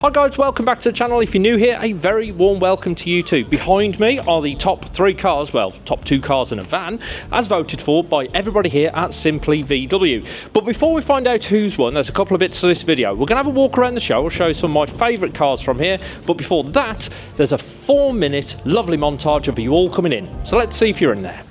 Hi guys, welcome back to the channel. If you're new here, a very warm welcome to you too. Behind me are the top 3 cars, well, top 2 cars and a van, as voted for by everybody here at Simply VW. But before we find out who's won, there's a couple of bits to this video. We're going to have a walk around the show. I'll show you some of my favourite cars from here. But before that, there's a 4-minute lovely montage of you all coming in. So let's see if you're in there.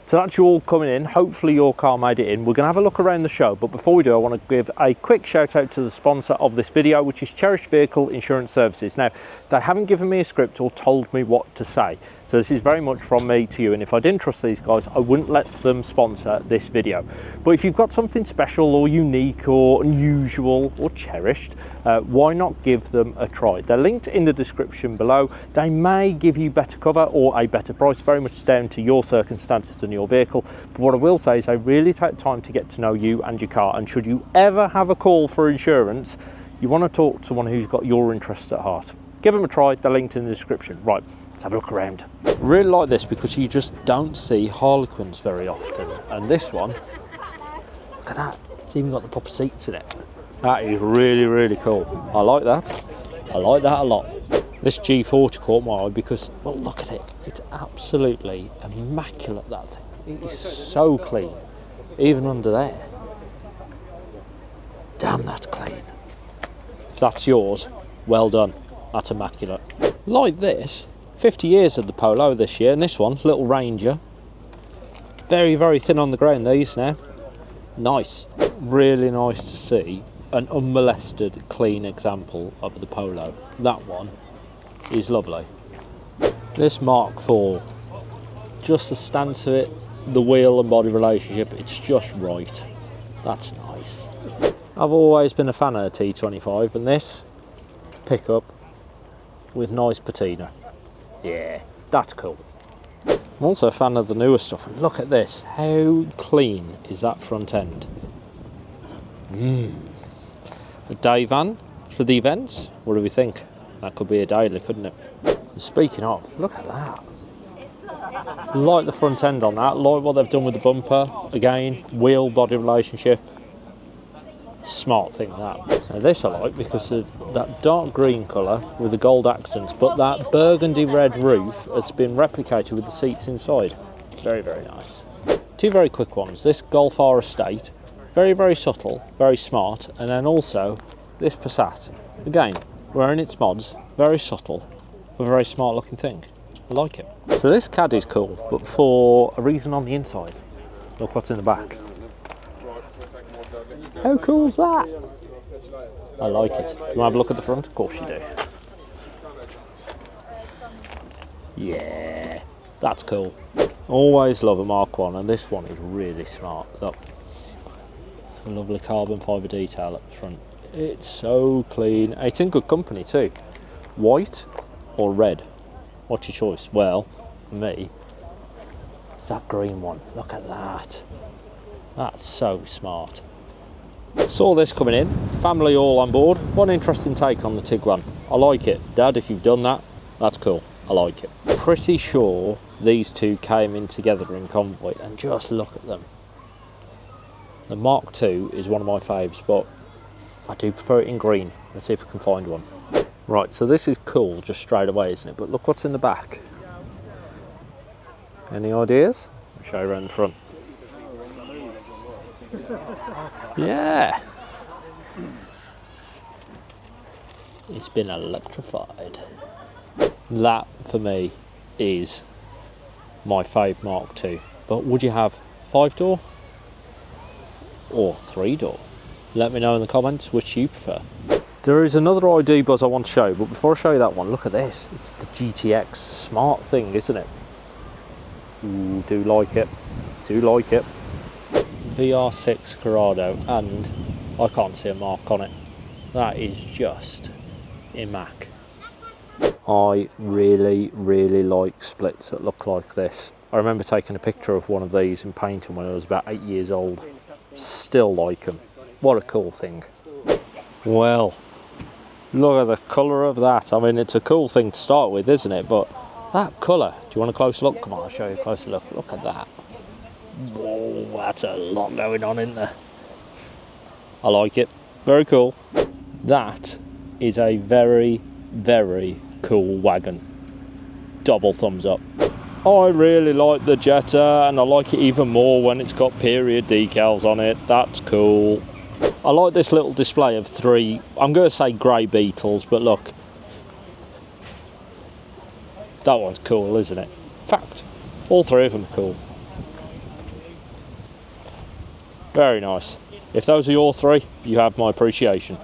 So that's you all coming in. Hopefully your car made it in. We're going to have a look around the show, but before we do, I want to give a quick shout out to the sponsor of this video, which is Cherished Vehicle Insurance Services. Now, they haven't given me a script or told me what to say, so this is very much from me to you, and if I didn't trust these guys, I wouldn't let them sponsor this video. But if you've got something special or unique or unusual or cherished, why not give them a try? They're linked in the description below. They may give you better cover or a better price, very much down to your circumstances and your vehicle. But what I will say is they really take time to get to know you and your car, and should you ever have a call for insurance, You want to talk to someone who's got your interests at heart. Give them a try, they're linked in the description. Right, let's have a look around. Really like this because you just don't see Harlequins very often. And this one, look at that, it's even got the proper seats in it. That is really, really cool. I like that. I like that a lot. This G40 caught my eye because, well, look at it. It's absolutely immaculate, that thing. It is so clean, even under there. Damn, that's clean. If that's yours, well done. That's immaculate. Like this, 50 years of the Polo this year, and this one, little Ranger. Very, very thin on the ground, these now. Nice. Really nice to see an unmolested, clean example of the Polo. That one is lovely. This Mark IV, just the stance of it, the wheel and body relationship, it's just right. That's nice. I've always been a fan of the T25, and this pickup with nice patina. Yeah, that's cool. I'm also a fan of the newer stuff, and look at this. How clean is that front end? A day van for the events? What do we think? That could be a daily, couldn't it? And speaking of, look at that. Like the front end on that, like what they've done with the bumper. Again, wheel body relationship. Smart thing, that. Now this I like because of that dark green colour with the gold accents, but that burgundy red roof has been replicated with the seats inside. Very, very nice. Two very quick ones. This Golf R Estate, very, very subtle, very smart, and then also this Passat. Again, wearing its mods, very subtle, a very smart looking thing. I like it. So this Caddy's cool, but for a reason on the inside. Look what's in the back. How cool's that? I like it. You want to have a look at the front? Of course you do. Yeah, that's cool. Always love a Mark 1, and this one is really smart. Look, a lovely carbon fibre detail at the front. It's so clean. It's in good company too. White or red? What's your choice? Well, for me, it's that green one. Look at that. That's so smart. Saw this coming in, family all on board. One interesting take on the Tiguan. I like it. Dad, if you've done that, that's cool. I like it. Pretty sure these two came in together in convoy, and just look at them. The Mark II is one of my faves, but I do prefer it in green. Let's see if we can find one. Right, so this is cool just straight away, isn't it? But look what's in the back. Any ideas? I'll show you around the front. Yeah, it's been electrified. That for me is my fave Mark II. But would you have 5-door or 3-door? Let me know in the comments which you prefer. There is another ID Buzz I want to show, but before I show you that one, look at this. It's the GTX. Smart thing, isn't it? Ooh, do like it. Do like it. VR6 Corrado, and I can't see a mark on it. That is just immac. I really, really like splits that look like this. I remember taking a picture of one of these and painting when I was about 8 years old. Still like them. What a cool thing. Well, look at the colour of that. I mean, it's a cool thing to start with, isn't it? But that colour, do you want a closer look? Come on, I'll show you a closer look. Look at that. Whoa, that's a lot going on in there. I like it. Very cool. That is a very, very cool wagon. Double thumbs up. I really like the Jetta, and I like it even more when it's got period decals on it. That's cool. I like this little display of 3, I'm going to say grey Beetles, but look. That one's cool, isn't it? In fact, all 3 of them are cool. Very nice. If those are your 3, you have my appreciation.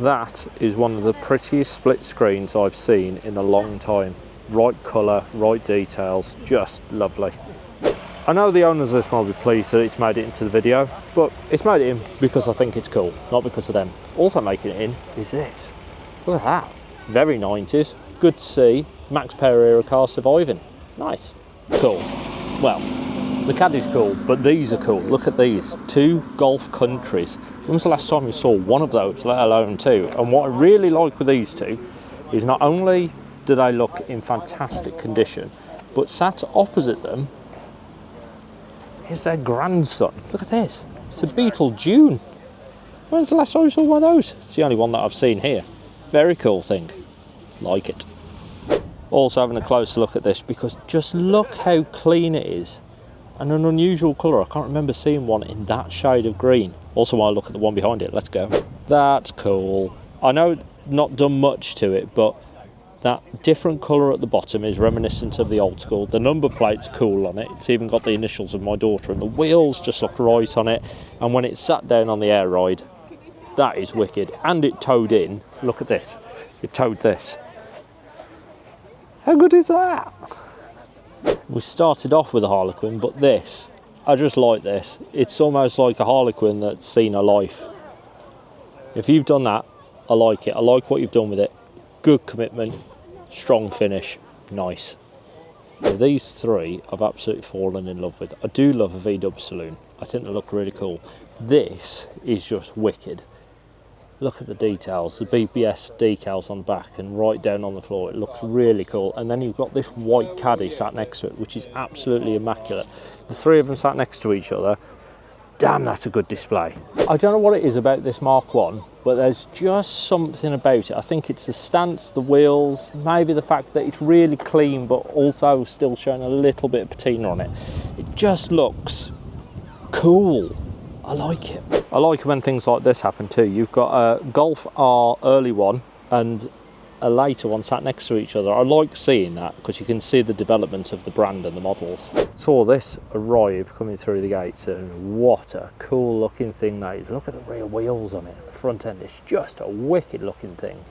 That is one of the prettiest split screens I've seen in a long time. Right colour, right details, just lovely. I know the owners of this will be pleased that it's made it into the video, but it's made it in because I think it's cool, not because of them. Also making it in is this. Look at that. Very 90s. Good to see Max Power era car surviving. Nice. Cool. Well, The Caddy's cool, but these are cool. Look at these, 2 Golf Countries. When was the last time you saw one of those, let alone 2? And what I really like with these 2 is not only do they look in fantastic condition, but sat opposite them is their grandson. Look at this, it's a Beetle June. When's the last time you saw one of those? It's the only one that I've seen here. Very cool thing, like it. Also having a closer look at this, because just look how clean it is. And an unusual colour. I can't remember seeing one in that shade of green. Also while I look at the one behind it, let's go. That's cool. I know not done much to it, but that different colour at the bottom is reminiscent of the old school. The number plate's cool on it. It's even got the initials of my daughter, and the wheels just look right on it. And when it's sat down on the air ride, that is wicked. And it towed in. Look at this. It towed this. How good is that? We started off with a Harlequin, but this, I just like this. It's almost like a Harlequin that's seen a life. If you've done that, I like it. I like what you've done with it. Good commitment, strong finish, nice. Now, these 3 I've absolutely fallen in love with. I do love a VW saloon. I think they look really cool. This is just wicked. Look at the details, the BBS decals on the back and right down on the floor. It looks really cool. And then you've got this white Caddy sat next to it, which is absolutely immaculate. The 3 of them sat next to each other. Damn, that's a good display. I don't know what it is about this Mark 1, but there's just something about it. I think it's the stance, the wheels, maybe the fact that it's really clean, but also still showing a little bit of patina on it. It just looks cool. I like it. I like when things like this happen too. You've got a Golf R early one and a later one sat next to each other. I like seeing that because you can see the development of the brand and the models. Saw this arrive coming through the gates, and what a cool looking thing that is. Look at the rear wheels on it. The front end is just a wicked looking thing.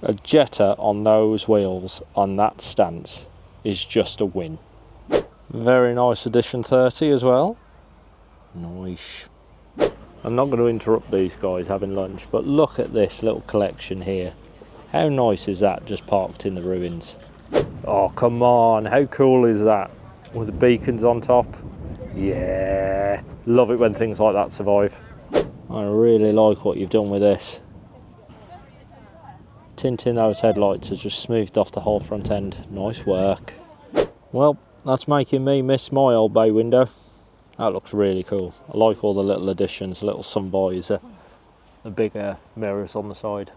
A Jetta on those wheels on that stance is just a win. Very nice edition 30 as well. Nice. I'm not going to interrupt these guys having lunch, but look at this little collection here. How nice is that, just parked in the ruins? Oh, come on, how cool is that? With the beacons on top. Yeah, love it when things like that survive. I really like what you've done with this. Tinting those headlights has just smoothed off the whole front end. Nice work. Well, that's making me miss my old bay window. That looks really cool. I like all the little additions, little sun visor, the bigger mirrors on the side.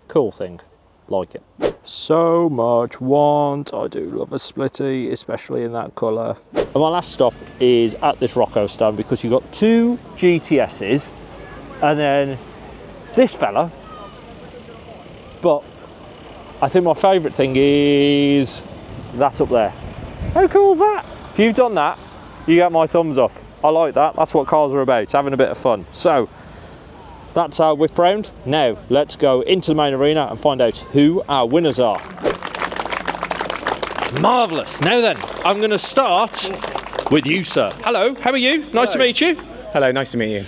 Cool thing, like it. So much want. I do love a splitty, especially in that colour. And my last stop is at this Rocco stand because you've got 2 GTSs and then this fella. But I think my favourite thing is that up there. How cool is that? If you've done that, you get my thumbs up. I like that. That's what cars are about, having a bit of fun. So that's our whip round. Now let's go into the main arena and find out who our winners are. Marvellous. Now then, I'm going to start with you, sir. Hello, how are you? Nice to meet you. Hello, nice to meet you.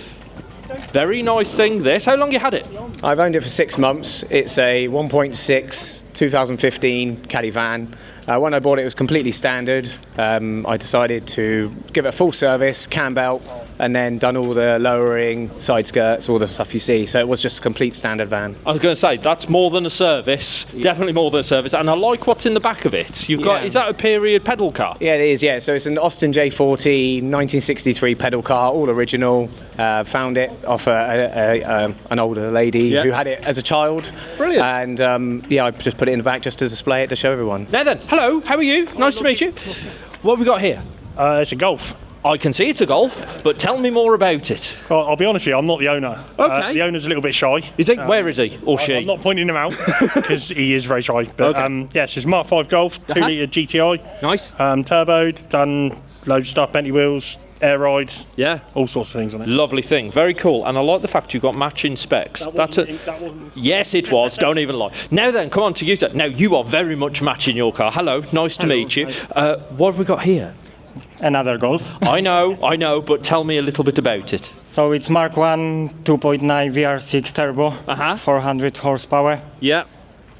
Very nice thing this. How long you had it? I've owned it for 6 months. It's a 1.6 2015 Caddy van. When I bought it, it was completely standard. I decided to give it a full service, cam belt, and then done all the lowering, side skirts, all the stuff you see. So it was just a complete standard van. I was going to say, that's more than a service, definitely more than a service. And I like what's in the back of it. You've got, is that a period pedal car? Yeah, it is, yeah. So it's an Austin J40, 1963 pedal car, all original. Found it off an older lady who had it as a child. Brilliant. And yeah, I just put it in the back just to display it, to show everyone. Now then, hello, how are you? Nice to meet you. What have we got here? It's a Golf. I can see it's a Golf, but tell me more about it. Well, I'll be honest with you, I'm not the owner. Okay. The owner's a little bit shy. Is he? Where is he? Or she? I'm not pointing him out because he is very shy. But yes, it's Mark 5 Golf, 2-litre GTI. Nice. Turboed, done loads of stuff, Bentley wheels, air rides. Yeah. All sorts of things on it. Lovely thing. Very cool. And I like the fact you've got matching specs. That wasn't Yes, it was. Don't even lie. Now then, come on to you. Now, you are very much matching your car. Hello. Nice to meet you. What have we got here? Another Golf. I know, but tell me a little bit about it. So it's Mark 1 2.9 VR6 turbo, 400 horsepower. Yeah.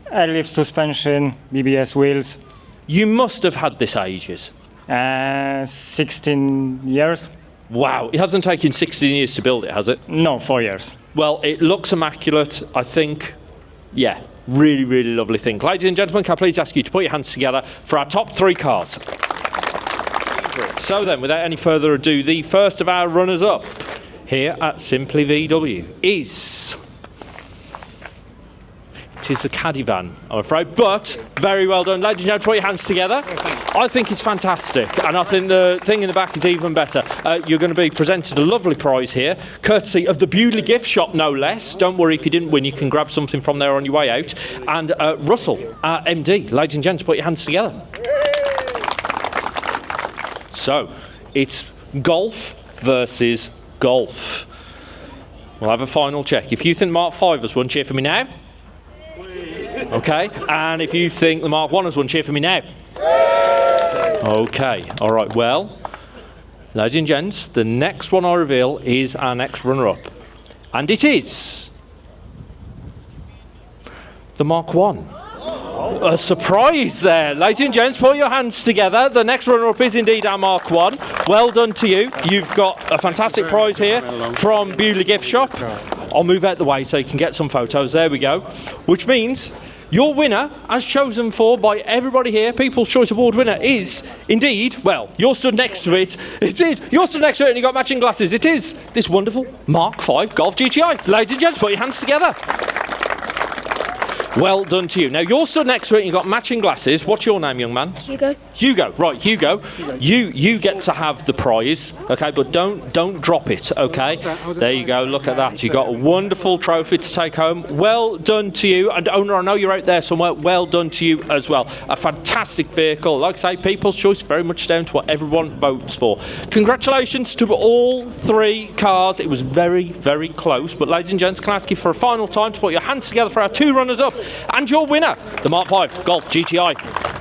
Airlift suspension, BBS wheels. You must have had this ages. 16 years. Wow, it hasn't taken 16 years to build it, has it? No, 4 years. Well, it looks immaculate, I think. Yeah, really, really lovely thing. Ladies and gentlemen, can I please ask you to put your hands together for our top 3 cars? So then, without any further ado, the first of our runners-up here at Simply VW is... It is the caddy van, I'm afraid, but very well done. Ladies and gentlemen, put your hands together. I think it's fantastic, and I think the thing in the back is even better. You're going to be presented a lovely prize here, courtesy of the Beaulieu gift shop, no less. Don't worry if you didn't win, you can grab something from there on your way out. And Russell, our MD, ladies and gents, put your hands together. So, it's golf versus golf. We'll have a final check. If you think Mark 5 has won, cheer for me now. Okay, and if you think the Mark 1 has won, cheer for me now. Okay, all right, well, ladies and gents, the next one I reveal is our next runner-up. And it is the Mark 1. A surprise there. Ladies and gents, put your hands together. The next runner-up is indeed our Mark 1. Well done to you. You've got a fantastic prize here from Beaulieu Gift Shop. I'll move out the way so you can get some photos. There we go. Which means your winner, as chosen for by everybody here, People's Choice Award winner, is indeed, well, you're stood next to it. It is. You're stood next to it and you've got matching glasses. It is this wonderful Mark 5 Golf GTI. Ladies and gents, put your hands together. Well done to you. Now, you're stood next to it and you've got matching glasses. What's your name, young man? Hugo. Hugo, right, Hugo. You get to have the prize, okay, but don't drop it, okay? There you go, look at that. You got a wonderful trophy to take home. Well done to you. And owner, I know you're out there somewhere. Well done to you as well. A fantastic vehicle. Like I say, People's Choice, very much down to what everyone votes for. Congratulations to all 3 cars. It was very, very close. But ladies and gents, can I ask you for a final time to put your hands together for our 2 runners-up and your winner, the Mark 5 Golf GTI.